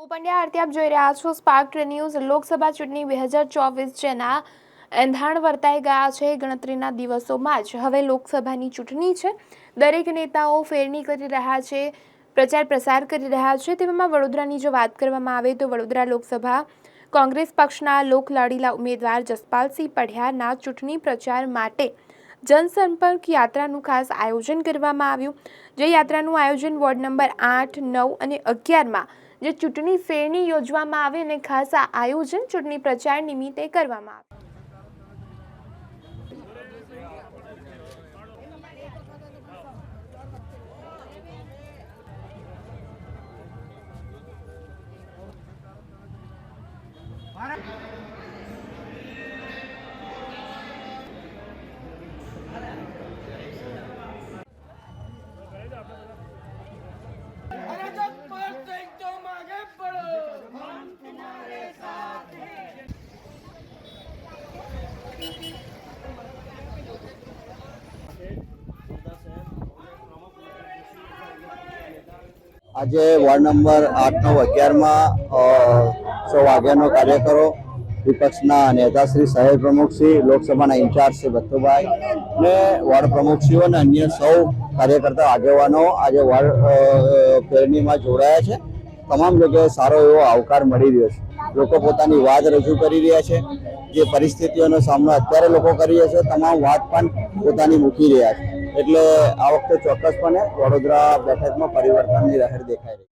હું પંડ્યા આરતી આપ જોઈ રહ્યા છો સ્પાર્ક ન્યૂઝ। લોકસભા ચૂંટણી 2024 જેના એંધાણ વર્તાઈ ગયા છે। ગણતરીના દિવસોમાં જ હવે લોકસભાની ચૂંટણી છે। દરેક નેતાઓ ફેરણી કરી રહ્યા છે, પ્રચાર પ્રસાર કરી રહ્યા છે। તેમાં વડોદરાની જો વાત કરવામાં આવે તો વડોદરા લોકસભા કોંગ્રેસ પક્ષના લોકલાડીલા ઉમેદવાર જસપાલસિંહ પઢિયારના ચૂંટણી પ્રચાર માટે જનસંપર્ક યાત્રાનું ખાસ આયોજન કરવામાં આવ્યું। જે યાત્રાનું આયોજન વોર્ડ નંબર 8, 9 અને 11માં જે ચૂંટણી ફેરણી યોજવામાં આવે અને ખાસ આ આયોજન ચૂંટણી પ્રચાર નિમિત્તે કરવામાં આવે। આજે વોર્ડ નંબર 8, 9, 11માં 100 વાગ્યાનો કાર્યકરો, વિપક્ષના નેતા શ્રી શહેર પ્રમુખશ્રી, લોકસભાના ઇન્ચાર્જ શ્રી ભત્તુભાઈ ને વોર્ડ પ્રમુખશ્રીઓ અને અન્ય સૌ કાર્યકર્તા આગેવાનો આજે વોર્ડ ફેરણીમાં જોડાયા છે। તમામ જગ્યાએ સારો એવો આવકાર મળી રહ્યો છે। લોકો પોતાની વાત રજૂ કરી રહ્યા છે। જે પરિસ્થિતિઓનો સામનો અત્યારે લોકો કરી રહ્યા છે, તમામ વાત પણ પોતાની મૂકી રહ્યા છે। એટલે આ વખતે ચોક્કસપણે વડોદરા બેઠકમાં પરિવર્તનની લહેર દેખાઈ રહી છે।